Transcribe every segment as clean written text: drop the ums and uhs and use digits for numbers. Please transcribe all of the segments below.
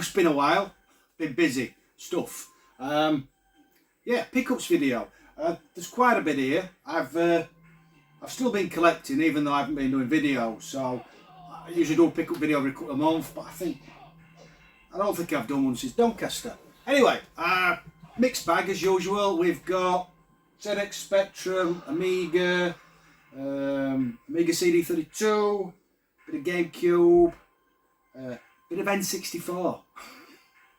It's been a while, been busy, stuff. Yeah, pickups video. There's quite a bit here. I've still been collecting, even though I haven't been doing videos. So I usually do a pickup video every couple of months, but I don't think I've done one since Doncaster. Anyway, mixed bag as usual. We've got ZX Spectrum, Amiga, Amiga CD32, bit of GameCube, bit of N64.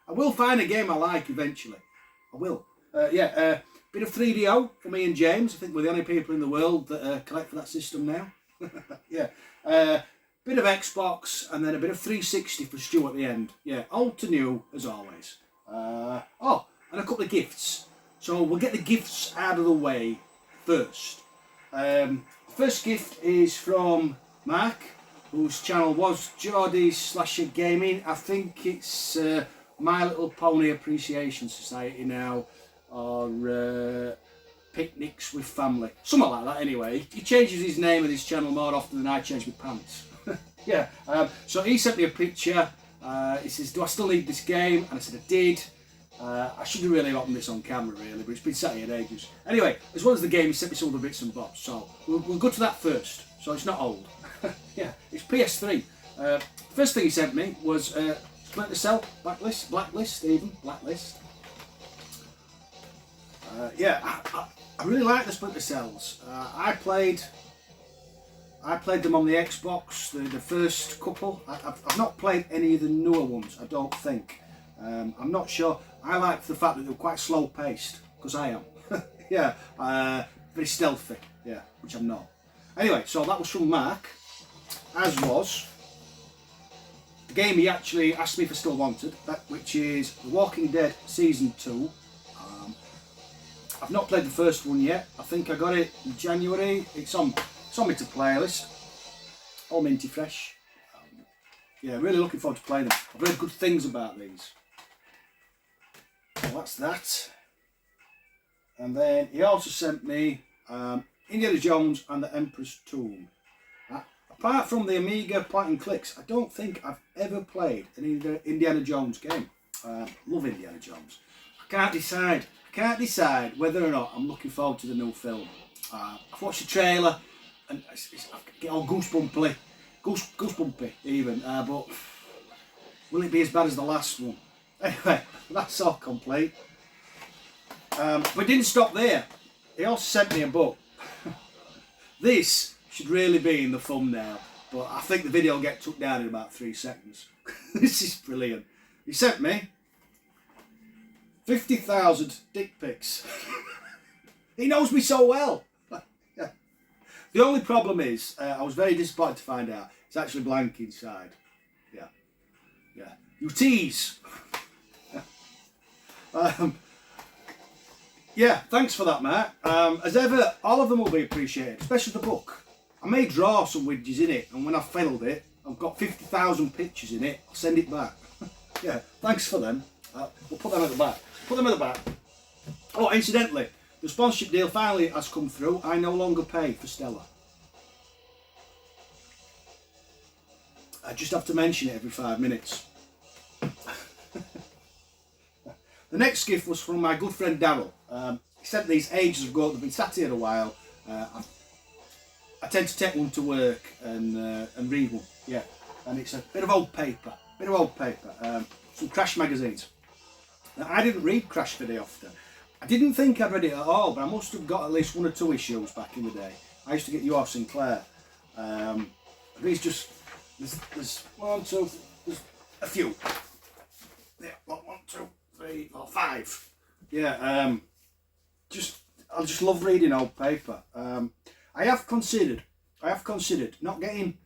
I will find a game I like eventually. I will. Yeah, bit of 3DO for me and James. I think we're the only people in the world that collect for that system now. Yeah. Bit of Xbox, and then a bit of 360 for Stu at the end. Yeah, old to new as always. Oh, and a couple of gifts. So we'll get the gifts out of the way first. The first gift is from Mark, whose channel was Geordie's Slasher Gaming. I think it's My Little Pony Appreciation Society now, or Picnics with Family, something like that. Anyway, he changes his name and his channel more often than I change my pants. Yeah, so he sent me a picture. He says, do I still need this game? And I said I did. I should have really opened this on camera really, but it's been sat here ages. Anyway, as well as the game, he sent me some other bits and bobs, so we'll go to that first. So it's not old. Yeah, it's PS3. First thing he sent me was Splinter Cell, Blacklist. Yeah, I really like the Splinter Cells. I played them on the Xbox, the first couple. I've not played any of the newer ones, I don't think. I'm not sure. I liked the fact that they were quite slow paced, because I am. Yeah, very stealthy, yeah, which I'm not. Anyway, so that was from Mark, as was the game he actually asked me if I still wanted, which is The Walking Dead Season 2. I've not played the first one yet. I think I got it in January. It's on my to playlist. All minty fresh. Yeah, really looking forward to playing them. I've heard good things about these. Well, that's that. And then he also sent me Indiana Jones and the Emperor's Tomb. Apart from the Amiga point and clicks, I don't think I've ever played an Indiana Jones game. Love Indiana Jones. I can't decide whether or not I'm looking forward to the new film. I've watched the trailer and I get all goosebumpy even, but will it be as bad as the last one? Anyway, that's all complete. But it didn't stop there. He also sent me a book. This should really be in the thumbnail, but I think the video will get took down in about 3 seconds. This is brilliant. He sent me 50,000 dick pics. He knows me so well. Yeah. The only problem is, I was very disappointed to find out it's actually blank inside. Yeah. Yeah. You tease. Yeah, thanks for that, Matt. As ever, all of them will be appreciated, especially the book. I may draw some widgets in it, and when I've filled it, I've got 50,000 pictures in it. I'll send it back. Yeah, thanks for them. We'll put them at the back. Put them at the back. Oh, incidentally, the sponsorship deal finally has come through. I no longer pay for Stella. I just have to mention it every 5 minutes. The next gift was from my good friend Daryl. He sent these ages ago. They've been sat here a while. I tend to take one to work and read one. Yeah, and it's a bit of old paper. Some Crash magazines. Now, I didn't read Crash very often. I didn't think I'd read it at all, but I must have got at least 1 or 2 issues back in the day. I used to get you off Sinclair. These just there's 1, 2, there's a few. Yeah, 1, 2, 3, 4, 5. Yeah, I just love reading old paper. I have considered not getting.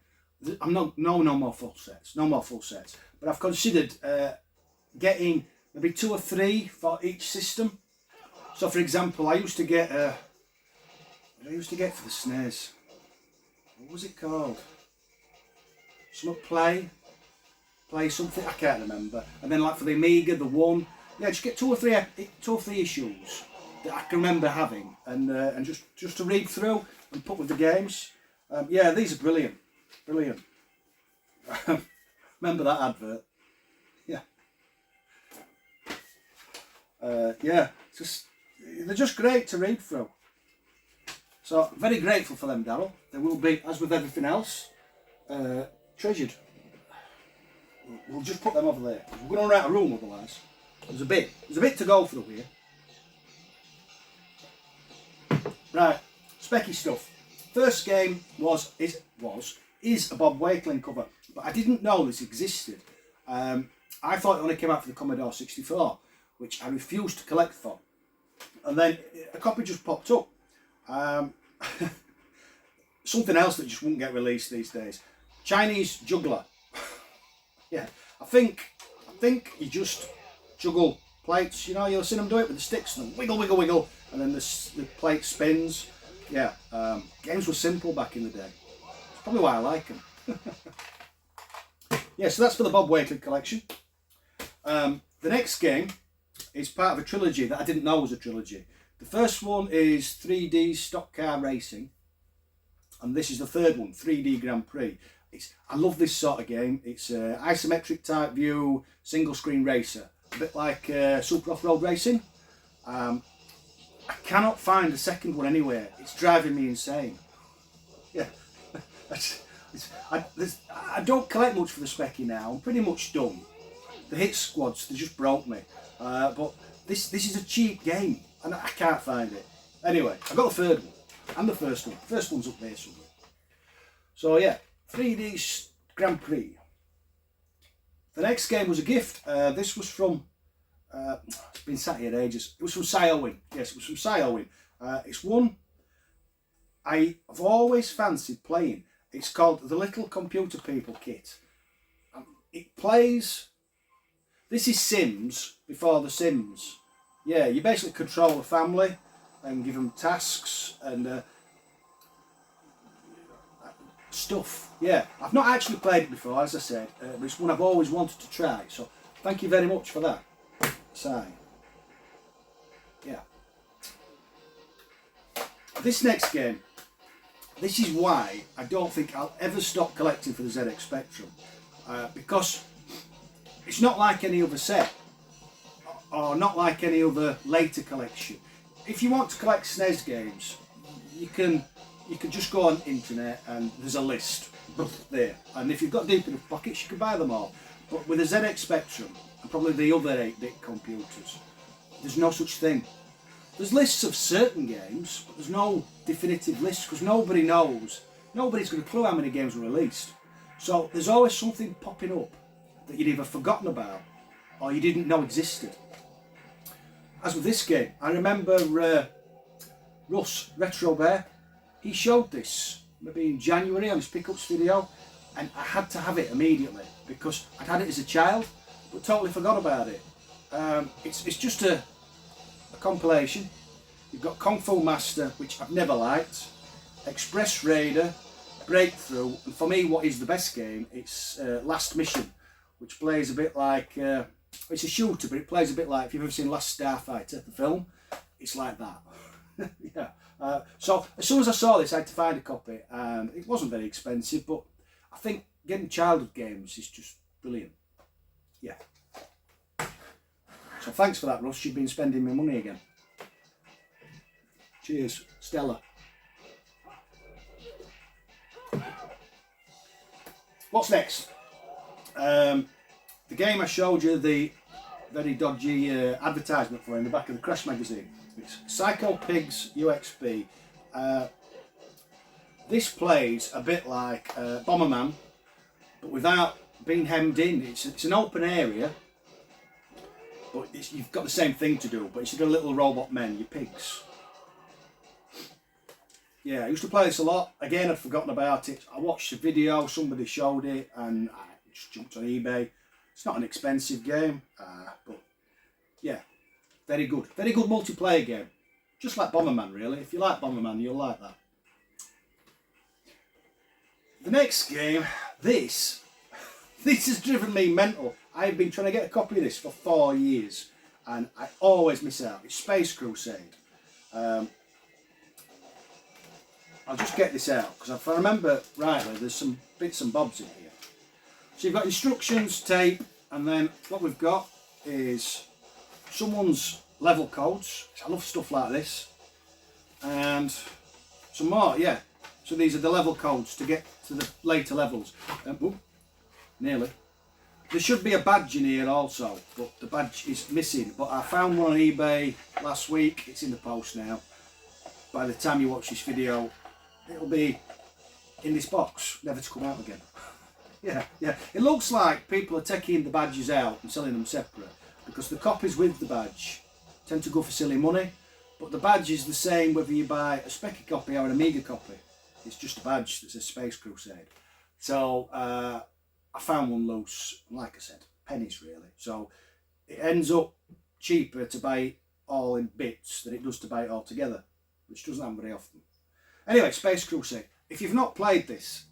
No more full sets. But I've considered getting maybe 2 or 3 for each system. So, for example, I used to get what did I used to get for the SNES? What was it called? Some play something, I can't remember. And then like for the Amiga, the one, yeah, just get 2 or 3 issues that I can remember having, and just to read through and put with the games. Yeah, these are brilliant. Remember that advert? Yeah. Yeah, they're just great to read through. So very grateful for them, Daryl. They will be, as with everything else, treasured. We'll just put them over there. We're going to run out of room otherwise. There's a bit to go through here. Right, specky stuff. First game is a Bob Wakeling cover, but I didn't know this existed. I thought it only came out for the Commodore 64, which I refused to collect for. And then a copy just popped up. Something else that just wouldn't get released these days. Chinese juggler. Yeah, I think you just juggle plates. You know, you'll see them do it with the sticks and wiggle, wiggle, wiggle, and then the plate spins. Yeah, games were simple back in the day. That's probably why I like them. Yeah, so that's for the Bob Wakeling collection. The next game is part of a trilogy that I didn't know was a trilogy. The first one is 3D Stock Car Racing, and this is the third one, 3D Grand Prix. I love this sort of game. It's an isometric type view, single screen racer, a bit like Super Off-Road Racing. I cannot find a second one anywhere. It's driving me insane. Yeah, I don't collect much for the specky now. I'm pretty much done. The hit squads, they just broke me. But this is a cheap game, and I can't find it. Anyway, I got the third one and the first one. The first one's up there somewhere. So yeah, 3D Grand Prix. The next game was a gift. This was from, it's been sat here ages. It was from Siowin. Yes, it was from Siowin. It's one I've always fancied playing. It's called the Little Computer People Kit. It plays, this is Sims before the Sims. Yeah, you basically control a family and give them tasks and stuff. Yeah, I've not actually played it before, as I said, but it's one I've always wanted to try. So thank you very much for that. Sign. Yeah. This next game, this is why I don't think I'll ever stop collecting for the ZX Spectrum, because it's not like any other set or not like any other later collection. If you want to collect SNES games, you can just go on the internet and there's a list there, and if you've got deep enough pockets you can buy them all. But with the ZX Spectrum and probably the other 8-bit computers, there's no such thing. There's lists of certain games, but there's no definitive list because nobody knows. Nobody's got a clue how many games were released. So there's always something popping up that you'd either forgotten about or you didn't know existed. As with this game, I remember Russ, Retro Bear, he showed this maybe in January on his pickups video, and I had to have it immediately because I'd had it as a child but totally forgot about it. It's just a compilation. You've got Kung Fu Master, which I've never liked, Express Raider, Breakthrough, and for me what is the best game, it's Last Mission, which plays a bit like, it's a shooter but it plays a bit like, if you've ever seen Last Starfighter, the film, it's like that. Yeah. So as soon as I saw this I had to find a copy, and it wasn't very expensive, but I think getting childhood games is just brilliant. Yeah. So thanks for that, Russ. You've been spending my money again. Cheers, Stella. What's next? The game I showed you the very dodgy advertisement for in the back of the Crash magazine. It's Psycho Pigs UXB. This plays a bit like Bomberman, but without being hemmed in. It's an open area, but you've got the same thing to do, but instead of little robot men, you're pigs. Yeah, I used to play this a lot. Again, I'd forgotten about it. I watched a video, somebody showed it, and I just jumped on eBay. It's not an expensive game, but yeah, very good. Very good multiplayer game. Just like Bomberman, really. If you like Bomberman, you'll like that. The next game, this has driven me mental. I've been trying to get a copy of this for 4 years, and I always miss out. It's Space Crusade. I'll just get this out, because if I remember rightly, there's some bits and bobs in here. So you've got instructions, tape, and then what we've got is someone's level codes. I love stuff like this. And some more, yeah. So these are the level codes to get to the later levels. Ooh, nearly. There should be a badge in here also, but the badge is missing. But I found one on eBay last week. It's in the post now. By the time you watch this video, it'll be in this box, never to come out again. Yeah. It looks like people are taking the badges out and selling them separate, because the copies with the badge tend to go for silly money. But the badge is the same whether you buy a Specky copy or an Amiga copy. It's just a badge that says Space Crusade. So I found one loose, like I said, pennies really. So it ends up cheaper to buy it all in bits than it does to buy it all together, which doesn't happen very often. Anyway, Space Crusade. If you've not played this,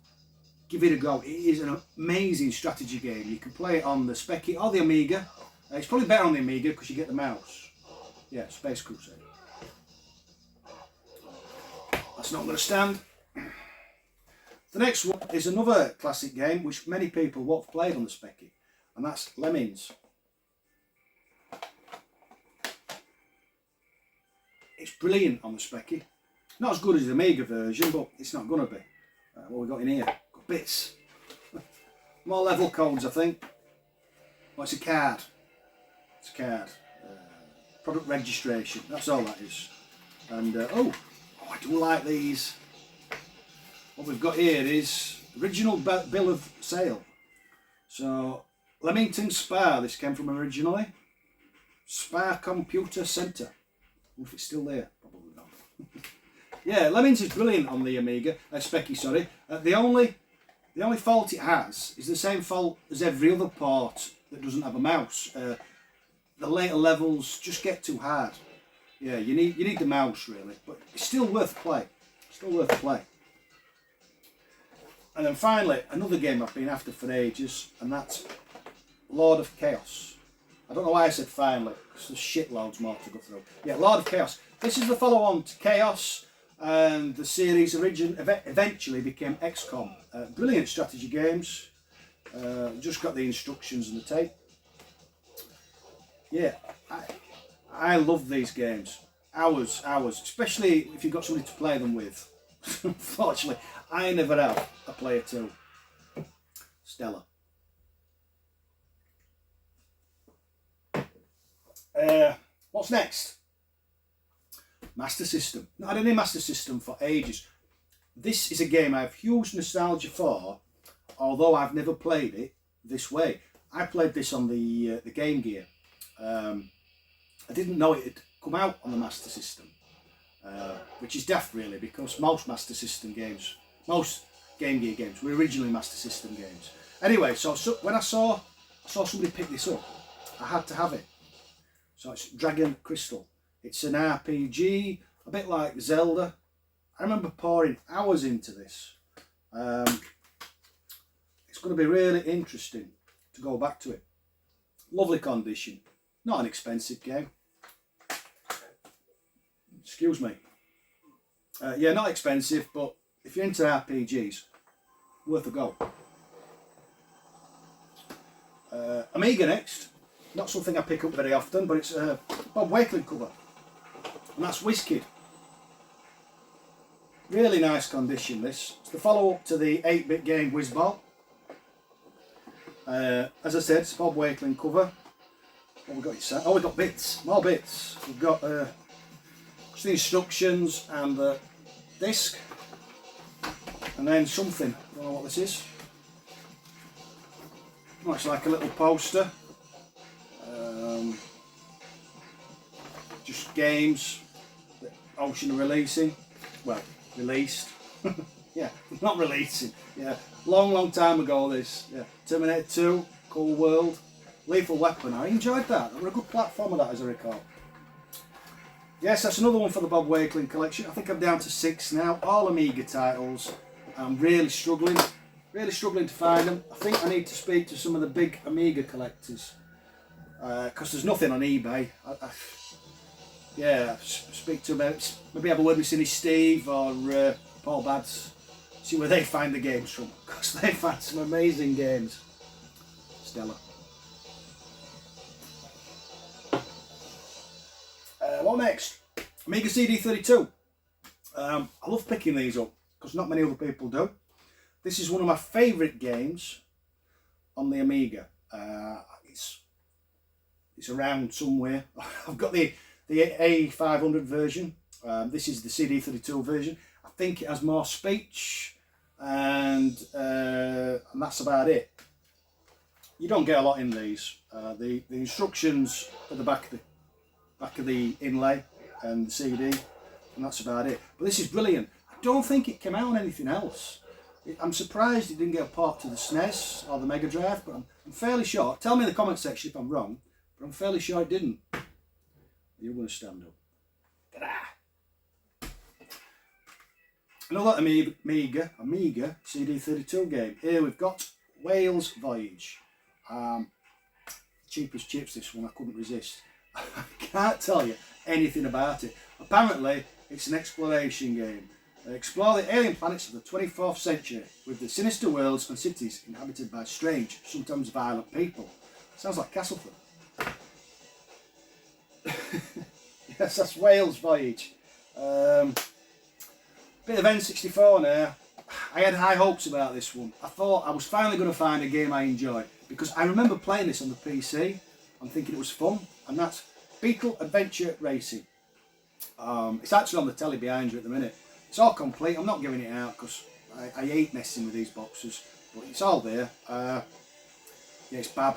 give it a go. It is an amazing strategy game. You can play it on the Specky or the Amiga. It's probably better on the Amiga because you get the mouse. Yeah, Space Crusade. That's not going to stand. The next one is another classic game which many people won't have played on the Specky, and that's Lemmings. It's brilliant on the Specky. Not as good as the Amiga version, but it's not going to be. What we got in here? Got bits. More level codes, I think. Oh, it's a card. It's a card. Product registration. That's all that is. And oh, I do like these. What we've got here is original bill of sale. So Leamington Spa. This came from originally. Spa Computer Centre. I wonder if it's still there. Probably not. Yeah, Lemmings is brilliant on the Amiga, Specky, sorry. The only fault it has is the same fault as every other port that doesn't have a mouse. The later levels just get too hard. Yeah, you need the mouse really, but it's still worth play. Still worth play. And then finally, another game I've been after for ages, and that's Lord of Chaos. I don't know why I said finally, because there's shitloads more to go through. Yeah, Lord of Chaos. This is the follow-on to Chaos, and the series eventually became XCOM. Brilliant strategy games. Just got the instructions and the tape. Yeah, I love these games. Hours, especially if you've got somebody to play them with. Unfortunately, I never have a player too. Stellar. What's next? Master System. Not had any Master System for ages. This is a game I have huge nostalgia for, although I've never played it this way. I played this on the Game Gear. I didn't know it had come out on the Master System, which is daft really, because most Master System games, most Game Gear games were originally Master System games. Anyway, so when I saw somebody pick this up, I had to have it. So it's Dragon Crystal. It's an RPG, a bit like Zelda. I remember pouring hours into this. It's going to be really interesting to go back to it. Lovely condition. Not an expensive game. Excuse me. Yeah, not expensive, but if you're into RPGs, worth a go. Amiga next. Not something I pick up very often, but it's a Bob Wakeling cover. And that's Whiskey. Really nice condition this. It's the follow-up to the 8-bit game Whizball. As I said, it's a Bob Wakeling cover. What we got inside? Oh, we've got bits. More bits. We've got just the instructions and the disc. And then something. I don't know what this is. Looks like a little poster. Just games that Ocean are releasing. Well, released. Yeah, not releasing. Yeah, long time ago this. Yeah, Terminator 2, Cool World, Lethal Weapon. I enjoyed that. They were a good platformer, that, as I recall. Yes, that's another one for the Bob Wakeling collection. I think I'm down to 6 now. All Amiga titles. I'm really struggling to find them. I think I need to speak to some of the big Amiga collectors, because there's nothing on eBay. Yeah, speak to them. Maybe have a word with Cindy Steve or Paul Bads. See where they find the games from, because they find some amazing games. Stellar. What next? Amiga CD32. I love picking these up because not many other people do. This is one of my favourite games on the Amiga. It's around somewhere. I've got the A500 version. This is the CD32 version. I think it has more speech, and that's about it. You don't get a lot in these. The instructions at the back of the inlay and the CD, and that's about it. But this is brilliant. I don't think it came out on anything else. I'm surprised it didn't get a port to the SNES or the Mega Drive, but I'm fairly sure. Tell me in the comment section if I'm wrong, but I'm fairly sure it didn't. You're going to stand up. Ta-da! Another Amiga CD32 game. Here we've got Whale's Voyage. Cheap as chips, this one. I couldn't resist. I can't tell you anything about it. Apparently, it's an exploration game. Explore the alien planets of the 24th century with the sinister worlds and cities inhabited by strange, sometimes violent people. Sounds like Castleford. Yes, that's Whale's Voyage. Bit of N64 now. I had high hopes about this one. I thought I was finally going to find a game I enjoyed, because I remember playing this on the PC and thinking it was fun, and that's Beetle Adventure Racing. It's actually on the telly behind you at the minute. It's all complete. I'm not giving it out because I hate messing with these boxes, but it's all there. Yeah, it's bab.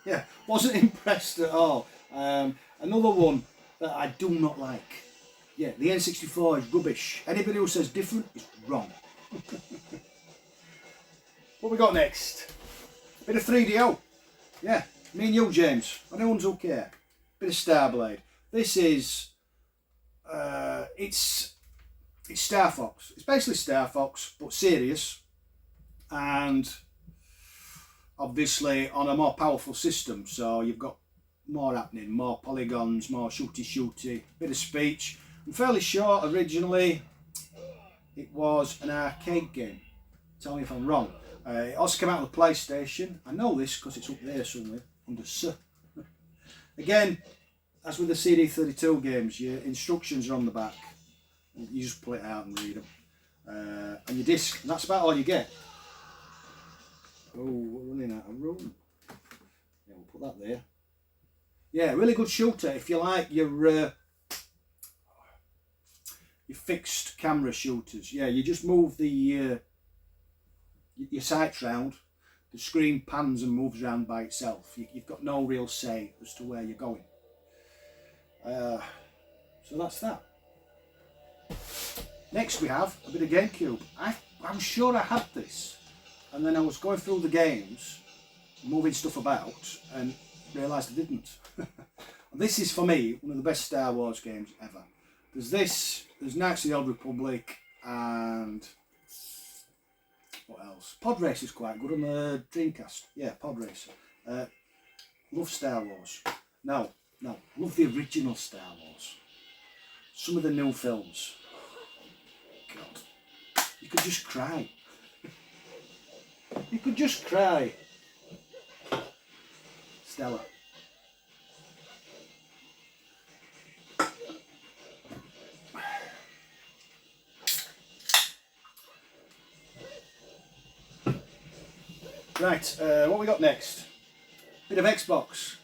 Yeah, wasn't impressed at all. Another one that I do not like. Yeah, the N64 is rubbish. Anybody who says different is wrong. What we got next? Bit of 3DO. Yeah, me and you, James. Anyone's okay. Bit of Starblade. This is it's Star Fox. It's basically Star Fox, but serious, and obviously on a more powerful system. So you've got more happening, more polygons, more shooty, bit of speech. I'm fairly sure originally it was an arcade game. Tell me if I'm wrong. It also came out on the PlayStation. I know this because it's up there somewhere under S. Again, as with the CD32 games, your instructions are on the back. You just pull it out and read them. And your disc, and that's about all you get. Oh, we're running out of room. Yeah, we'll put that there. Yeah, really good shooter if you like your fixed camera shooters. Yeah, you just move the your sights round, the screen pans and moves around by itself. You've got no real say as to where you're going. So that's that. Next we have a bit of GameCube. I'm sure I had this, and then I was going through the games, moving stuff about, and realised I didn't. This is for me one of the best Star Wars games ever. There's Knights of the Old Republic, and what else? Pod Race is quite good on the Dreamcast. Yeah, Pod Race. Love Star Wars. No, love the original Star Wars. Some of the new films. God, you could just cry. You could just cry. Stella. Right, what we got next? Bit of Xbox.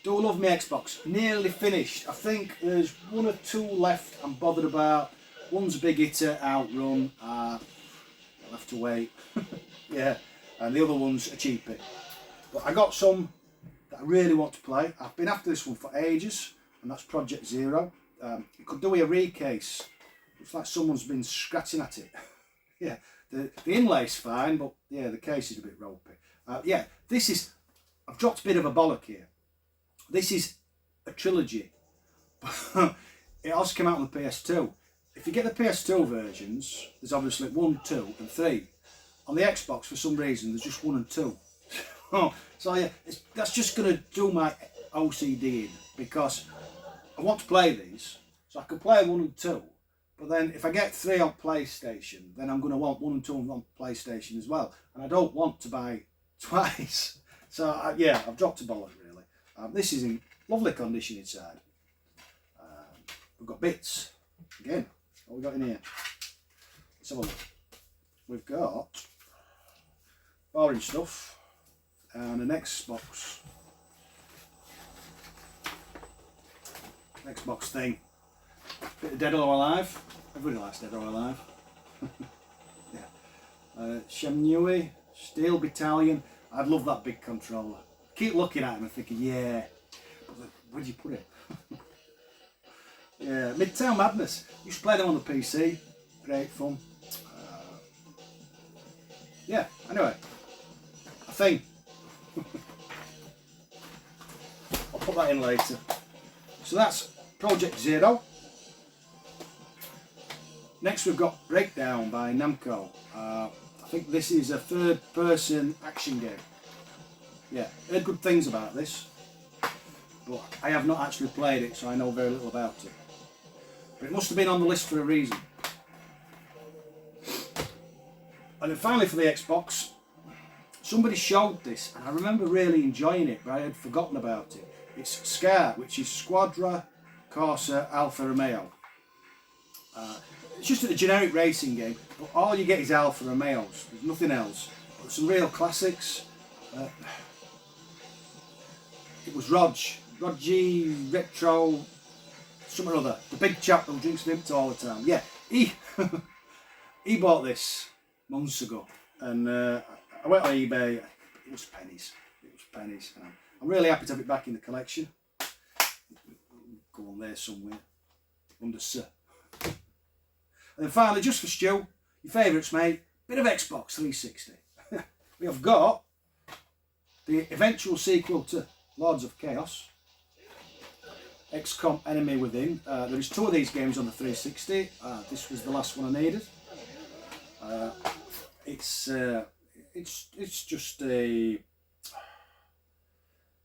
Do love me Xbox. Nearly finished. I think there's one or two left I'm bothered about. One's a big hitter, Outrun. I'll have to wait. Yeah, and the other one's a cheapie. But I got some that I really want to play. I've been after this one for ages, and that's Project Zero. It could do with a recase. Looks like someone's been scratching at it. Yeah, the inlay's fine, but yeah, the case is a bit ropey. Yeah, this is, I've dropped a bit of a bollock here. This is a trilogy. It also came out on the PS2. If you get the PS2 versions, there's obviously 1, 2 and 3. On the Xbox, for some reason, there's just 1 and 2. So yeah, that's just going to do my OCD in, because I want to play these, so I can play 1 and 2. But then if I get 3 on PlayStation, then I'm going to want 1 and 2 on PlayStation as well. And I don't want to buy twice. So yeah, I've dropped a bollock really. This is in lovely condition inside. we've got bits. Again, what have we got in here? Let's have a look. We've got orange stuff and an Xbox thing. Bit of Dead or Alive. Everybody likes Dead or Alive. Yeah. Shamnui, Steel Battalion. I'd love that big controller. Keep looking at him and thinking, yeah. But where'd you put it? Yeah, Midtown Madness. Used to play them on the PC. Great fun. Yeah, anyway. A thing. I'll put that in later. So that's Project Zero. Next we've got Breakdown by Namco. I think this is a third-person action game. Yeah, heard good things about this, but I have not actually played it, so I know very little about it. But it must have been on the list for a reason. And then finally for the Xbox, somebody showed this, and I remember really enjoying it, but I had forgotten about it. It's SCAR, which is Squadra Corsa Alfa Romeo. It's just a generic racing game, but all you get is Alfa Romeos. There's nothing else. But some real classics. It was Rodgy Retro, some or other. The big chap who drinks Vimto all the time. Yeah, he bought this months ago, and I went on eBay. It was pennies. It was pennies. And I'm really happy to have it back in the collection. Go on there somewhere under Sir. And then finally, just for Stu, your favourites, mate, bit of Xbox 360. We have got the eventual sequel to Lords of Chaos, XCOM Enemy Within. There is 2 of these games on the 360. This was the last one I needed. It's just a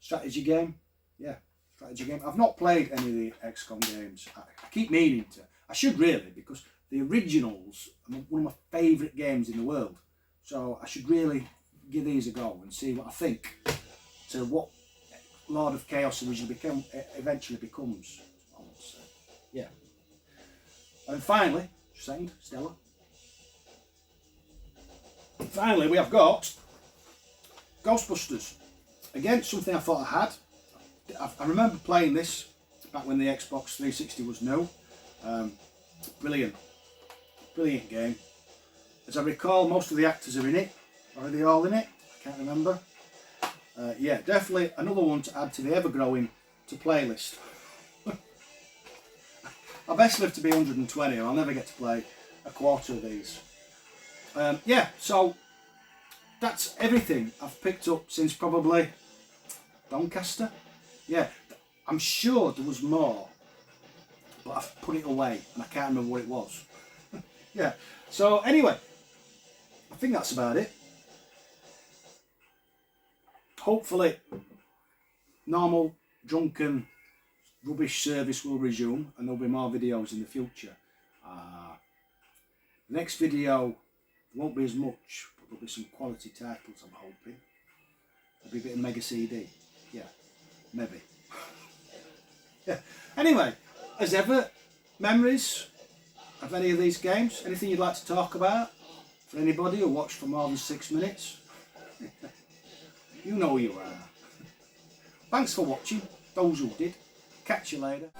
strategy game. Yeah, strategy game. I've not played any of the XCOM games. I keep meaning to. I should really, because the originals are one of my favourite games in the world. So I should really give these a go and see what I think to what Lord of Chaos eventually becomes. Yeah. And finally, second, Stella. Finally, we have got Ghostbusters. Again, something I thought I had. I remember playing this back when the Xbox 360 was new. Brilliant game. As I recall, most of the actors are in it. Are they all in it? I can't remember. Yeah, definitely another one to add to the ever-growing playlist. I best live to be 120 or I'll never get to play a quarter of these. Yeah, so that's everything I've picked up since probably Doncaster. Yeah, I'm sure there was more, but I've put it away and I can't remember what it was. Yeah, so anyway, I think that's about it. Hopefully, normal drunken rubbish service will resume and there'll be more videos in the future. Next video won't be as much, but there'll be some quality titles, I'm hoping. There'll be a bit of Mega CD. Yeah, maybe. Yeah. Anyway, as ever, memories of any of these games? Anything you'd like to talk about? For anybody who watched for more than 6 minutes? You know who you are. Thanks for watching, those who did. Catch you later.